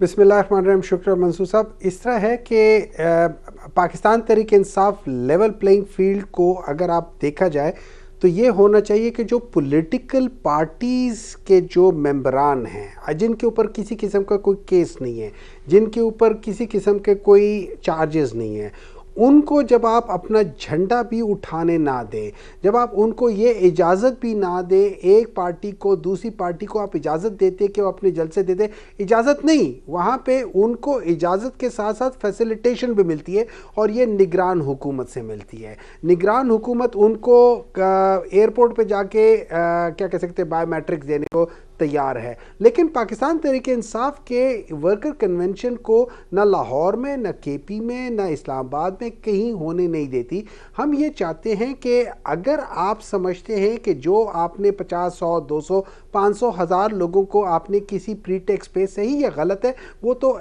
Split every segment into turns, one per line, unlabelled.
बिस्मिल्लाहिर्रहमानिर्रहीम। शुक्र मंसूर साहब, इस तरह है कि Pakistan Tehreek Insaf level playing field को अगर आप देखा जाए तो ये होना चाहिए कि जो पॉलिटिकल पार्टीज़ के जो मेंबरान हैं, जिनके ऊपर किसी किस्म का कोई केस नहीं है, जिनके ऊपर किसी किस्म के कोई चार्जेस नहीं है, उनको जब आप अपना झंडा भी उठाने ना दें, जब आप उनको ये इजाज़त भी ना दें, एक पार्टी को दूसरी पार्टी को आप इजाज़त देते कि वो अपने जलसे दे दे, इजाज़त नहीं, वहाँ पे उनको इजाज़त के साथ साथ फैसिलिटेशन भी मिलती है और ये निगरान हुकूमत से मिलती है। निगरान हुकूमत उनको एयरपोर्ट पे जाके क्या कह सकते हैं, बायोमेट्रिक्स देने को तैयार है। लेकिन पाकिस्तान तहरीक इंसाफ के वर्कर कन्वेंशन को न लाहौर में, न केपी में, न इस्लामाबाद में कहीं होने नहीं देती। हम ये चाहते हैं कि अगर आप समझते हैं कि जो आपने 50, 100, 200, 500, 1000 लोगों को आपने किसी प्रीटेक्स पे, सही या गलत है वो तो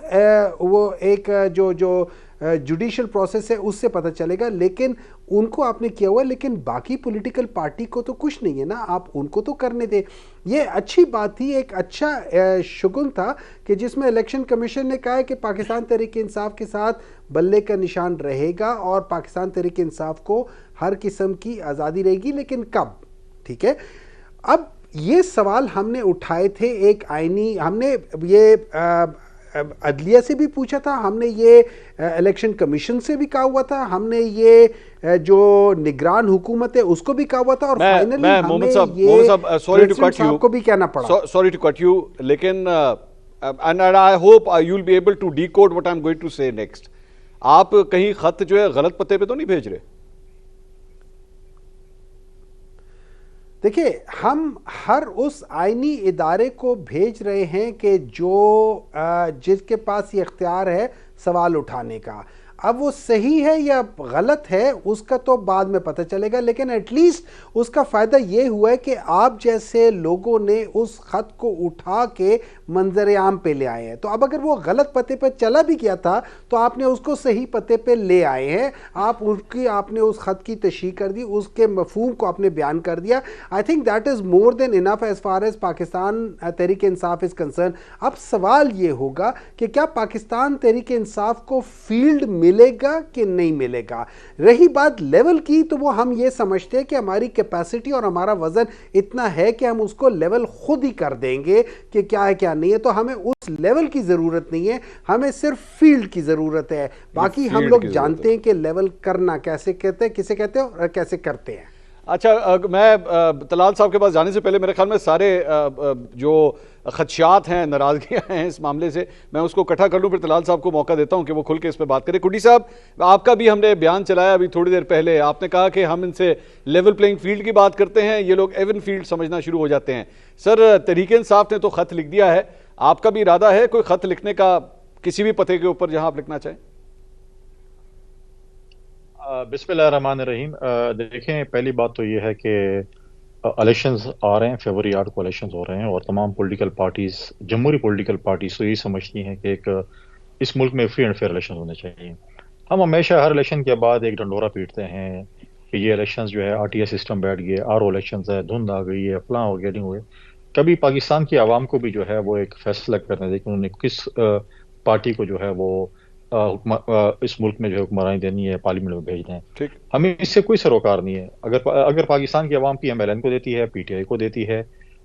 वो एक जो जुडिशल प्रोसेस है उससे पता चलेगा, लेकिन उनको आपने किया हुआ है। लेकिन बाकी पॉलिटिकल पार्टी को तो कुछ नहीं है ना, आप उनको तो करने दें। ये अच्छी बात थी, एक अच्छा शुगुन था कि जिसमें इलेक्शन कमीशन ने कहा है कि पाकिस्तान तहरीक इंसाफ के साथ बल्ले का निशान रहेगा और पाकिस्तान तहरीक इंसाफ को हर किस्म की आज़ादी रहेगी। लेकिन कब? ठीक है, अब ये सवाल हमने उठाए थे, एक आईनी, हमने ये अदलिया से भी पूछा था, हमने ये इलेक्शन कमीशन से भी कहा हुआ था, हमने ये जो निगरान हुकूमत है उसको भी कहा हुआ था, और फाइनली हमें ये
सॉरी टू कट यू
को भी कहना पड़ा।
सॉरी टू कट यू, लेकिन and I hope you'll be able to decode what I'm going to say next. आप कहीं खत जो है गलत पते पे तो नहीं भेज रहे?
देखिए, हम हर उस आईनी इदारे को भेज रहे हैं कि जो जिसके पास ये इख्तियार है सवाल उठाने का। अब वो सही है या गलत है उसका तो बाद में पता चलेगा, लेकिन एटलीस्ट उसका फ़ायदा ये हुआ है कि आप जैसे लोगों ने उस ख़त को उठा के मंजर आम पे ले आए हैं। तो अब अगर वो गलत पते पे चला भी गया था तो आपने उसको सही पते पे ले आए हैं, आपने उस ख़त की तशरीह कर दी, उसके मफहूम को आपने बयान कर दिया। I think that is more than enough as far as Pakistan Tehreek Insaf is concern. अब सवाल ये होगा कि क्या पाकिस्तान तहरीक इंसाफ को फील्ड मिलेगा कि नहीं मिलेगा। रही बात लेवल की, तो वो हम ये समझते हैं कि हमारी कैपेसिटी और हमारा वजन इतना है कि हम उसको लेवल खुद ही कर देंगे कि क्या है क्या नहीं है। तो हमें उस लेवल की ज़रूरत नहीं है, हमें सिर्फ फील्ड की ज़रूरत है। बाकी हम लोग जानते हैं कि लेवल करना कैसे कहते हैं, किसे कहते हैं और कैसे करते हैं।
अच्छा, मैं तलाल साहब के पास जाने से पहले मेरे ख्याल में सारे जो खदशात हैं, नाराज़गियाँ हैं इस मामले से, मैं उसको इकट्ठा कर लूँ, फिर तलाल साहब को मौका देता हूँ कि वो खुल के इस पर बात करें। कुटी साहब, आपका भी हमने बयान चलाया अभी थोड़ी देर पहले, आपने कहा कि हम इनसे लेवल प्लेइंग फील्ड की बात करते हैं, ये लोग एवन फील्ड समझना शुरू हो जाते हैं। सर, तहरीक इंसाफ ने तो ख़त लिख दिया है, आपका भी इरादा है कोई ख़त लिखने का किसी भी पते के ऊपर जहाँ आप लिखना चाहें?
बिस्मिल्लाहिर्रहमानिर्रहीम। देखें, पहली बात तो ये है कि इलेक्शंस आ रहे हैं, फरवरी 8 को इलेक्शंस हो रहे हैं, और तमाम पॉलिटिकल पार्टीज़, जमहूरी पॉलिटिकल पार्टीज़ तो यही समझती हैं कि एक इस मुल्क में फ्री एंड फेयर इलेक्शन होने चाहिए। हम हमेशा हर इलेक्शन के बाद एक ढंडोरा पीटते हैं कि ये इलेक्शंस जो है RTI सिस्टम बैठ गए, RO इलेक्शंस है, धुंध आ गई है, फलां हो गया, नहीं हुए। कभी पाकिस्तान की आवाम को भी जो है वो एक फैसला करने दे कि उन्होंने किस पार्टी को जो है वो इस मुल्क में जो है हुक्मरानी देनी है, पार्लियामेंट में भेजना है।
ठीक,
हमें इससे कोई सरोकार नहीं है। अगर पाकिस्तान की आवाम PMLN को देती है, PTI को देती है,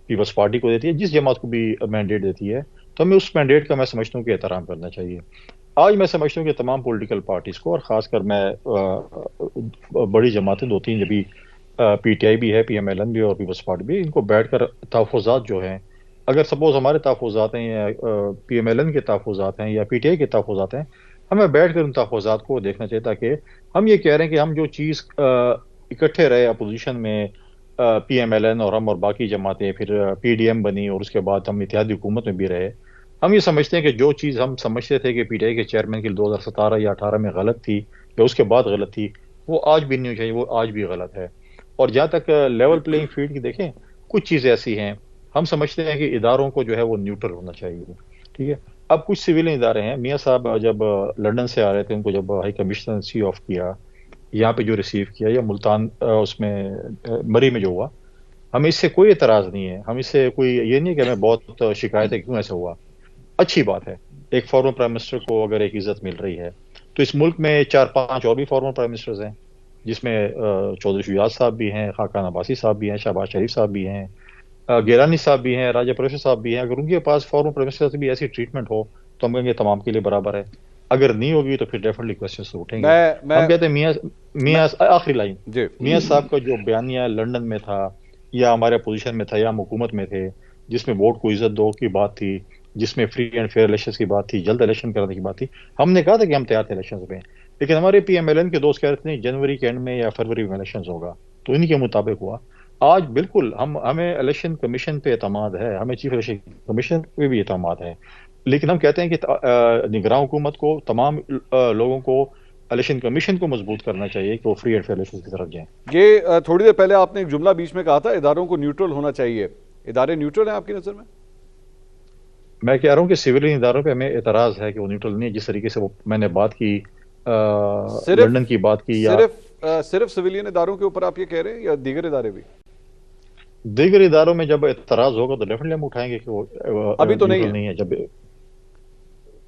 पीपल्स पार्टी को देती है, जिस जमात को भी मैंडेट देती है, तो हमें उस मैंडेट का, मैं समझता हूँ कि एहतराम करना चाहिए। आज मैं समझता हूँ कि तमाम पॉलिटिकल पार्टीज़ को, और ख़ासकर मैं बड़ी जमातें 2-3 जब भी PTI भी है, PMLN भी और पीपल्स पार्टी भी, इनको बैठ कर तहफ़्फ़ुज़ात जो हैं, अगर सपोज हमारे तहफ़्फ़ुज़ात हैं या PMLN के तहफ़्फ़ुज़ात हैं या PTI के तहफ़्फ़ुज़ात हैं, हमें बैठ कर उन तहफ़्फ़ुज़ात को देखना चाहिए, ताकि हम ये कह रहे हैं कि हम जो चीज़ इकट्ठे रहे अपोजिशन में, PMLN और हम और बाकी जमातें, फिर PDM बनी और उसके बाद हम इत्तेहादी हुकूमत में भी रहे। हम ये समझते हैं कि जो चीज़ हम समझते थे कि PTI के चेयरमैन की 2017 या 18 में गलत थी या उसके बाद गलत थी, वो आज भी नहीं चाहिए, वो आज भी गलत है। और जहाँ तक लेवल प्लेइंग फील्ड की देखें, कुछ चीज़ें ऐसी हैं, हम समझते हैं कि इदारों को जो है वो न्यूट्रल होना चाहिए। ठीक है, अब कुछ सिविलियन इदारे हैं, मियाँ साहब जब लंदन से आ रहे थे, उनको जब हाई कमिश्नर सी ऑफ किया, यहाँ पे जो रिसीव किया, या मुल्तान उसमें मरी में जो हुआ, हमें इससे कोई एतराज़ नहीं है। हम इससे कोई ये नहीं कि हमें बहुत शिकायत है क्यों ऐसा हुआ, अच्छी बात है। ایک فارمر پرائم منسٹر کو اگر ایک عزت مل رہی ہے تو اس ملک میں 4-5 اور بھی فارمر پرائم منسٹرز ہیں، جس میں چودھری شجاعت صاحب بھی ہیں، خاقان عباسی صاحب بھی ہیں، شہباز شریف صاحب بھی ہیں، گیلانی صاحب بھی ہیں، راجہ پریشر صاحب بھی ہیں. اگر ان کے پاس فارمر پرائم منسٹر سے بھی ایسی ٹریٹمنٹ ہو تو ہم کہیں گے تمام کے لیے برابر ہے. اگر نہیں ہوگی تو پھر ڈیفینیٹلی کوشچنز اٹھیں گے. ہم کہتے ہیں میاں آخری لائن، میاں صاحب کا جو بیانیہ لنڈن میں تھا یا ہمارے اپوزیشن میں تھا یا ہم حکومت میں تھے، جس میں ووٹ کو عزت دو کی بات تھی، جس میں فری اینڈ فیئر الیکشنز کی بات تھی، جلد الیکشن کرنے کی بات تھی، ہم نے کہا تھا کہ ہم تیار تھے الیکشنز میں. لیکن ہمارے پی ایم ایل این کے دوست کہہ رہے تھے جنوری کے اینڈ میں یا فروری میں الیکشنز ہوگا، تو انہی کے مطابق ہوا. آج بالکل ہمیں الیکشن کمیشن پہ اعتماد ہے، ہمیں چیف الیکشن کمیشن پہ بھی اعتماد ہے، لیکن ہم کہتے ہیں کہ نگراں حکومت کو، تمام لوگوں کو الیکشن کمیشن کو مضبوط کرنا چاہیے کہ وہ فری اینڈ فیئر الیکشن کی طرف جائیں.
یہ تھوڑی دیر پہلے آپ نے ایک جملہ بیچ میں کہا تھا اداروں کو نیوٹرل ہونا چاہیے، ادارے نیوٹرل ہیں آپ کی نظر میں؟
میں کہہ رہا ہوں کہ سویلین اداروں پہ ہمیں اعتراض ہے کہ وہ نیوٹرل نہیں ہے. جس طریقے سے میں نے بات کی لنڈن کی بات کی، یا
صرف سویلین اداروں کے اوپر آپ یہ کہہ رہے ہیں یا دیگر ادارے بھی؟
دیگر اداروں میں جب اعتراض ہوگا تو ڈیفینیٹلی ہم اٹھائیں گے کہ وہ
ابھی تو نہیں
ہے. جب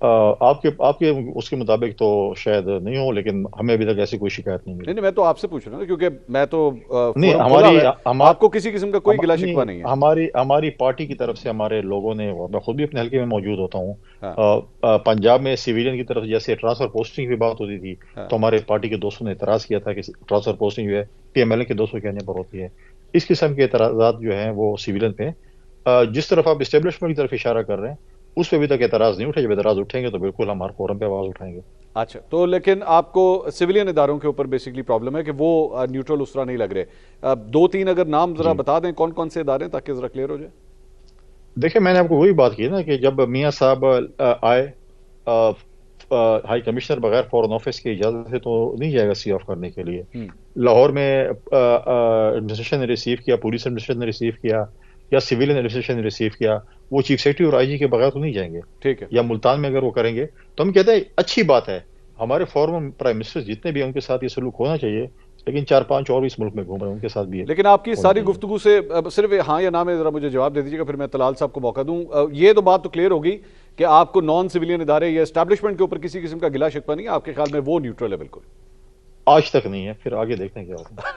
آپ کے اس کے مطابق تو شاید نہیں ہو، لیکن ہمیں ابھی تک ایسی کوئی شکایت نہیں ملی.
نہیں، میں تو آپ سے پوچھ رہا ہوں کیونکہ میں تو
نہیں،
آپ کو کسی قسم کا کوئی گلا شکوہ نہیں ہے.
ہماری پارٹی کی طرف سے ہمارے لوگوں نے، میں خود بھی اپنے حلقے میں موجود ہوتا ہوں، پنجاب میں سویلین کی طرف جیسے ٹرانسفر پوسٹنگ کی بات ہوتی تھی تو ہمارے پارٹی کے دوستوں نے اعتراض کیا تھا کہ ٹرانسفر پوسٹنگ جو ہے پی ایم ایل اے کے دوستوں کے کہنے پر ہوتی ہے. اس قسم کے اعتراضات جو ہیں وہ سویلین پہ، جس طرف آپ اسٹیبلشمنٹ کی طرف اشارہ کر رہے ہیں اس پہ ابھی تک اعتراض نہیں اٹھے. جب اعتراض اٹھیں گے تو بالکل ہم ہر فورم پہ آواز اٹھائیں گے.
اچھا، تو لیکن آپ کو سویلین اداروں کے اوپر بیسکلی پرابلم ہے کہ وہ نیوٹرل اس طرح نہیں لگ رہے. 2-3 اگر نام ذرا بتا دیں کون کون سے ادارے ہیں تاکہ ذرا کلیئر ہو جائے.
دیکھیں، میں نے آپ کو وہی بات کی نا کہ جب میاں صاحب آئے ہائی کمشنر بغیر فورن آفس کی اجازت سے تو نہیں جائے گا سی آف کرنے کے لیے. لاہور میں ایڈمنسٹریشن نے ریسیو کیا، پولیس ایڈمنسٹریشن نے ریسیو کیا یا سویلین ایڈمنسٹریشن نے ریسیو کیا، وہ چیف سیکرٹری اور آئی جی کے بغیر تو نہیں جائیں گے.
ٹھیک ہے.
یا ملتان میں اگر وہ کریں گے تو ہم کہتے ہیں اچھی بات ہے، ہمارے فارمر پرائم منسٹر جتنے بھی ہیں ان کے ساتھ یہ سلوک ہونا چاہیے، لیکن 4-5 اور بھی اس ملک میں گھوم رہے ہیں ان کے ساتھ بھی ہے.
لیکن آپ کی ساری گفتگو سے صرف ہاں یا نہ میں ذرا مجھے جواب دے دیجیے گا، پھر میں طلال صاحب کو موقع دوں. یہ تو بات تو کلیئر ہوگی کہ آپ کو نان سویلین ادارے یا اسٹیبلشمنٹ کے اوپر کسی قسم کا گلا شکوہ نہیں ہے، آپ کے خیال میں وہ نیوٹرل ہے بالکل؟
آج تک نہیں ہے، پھر آگے دیکھتے ہیں کیا ہوتا ہے.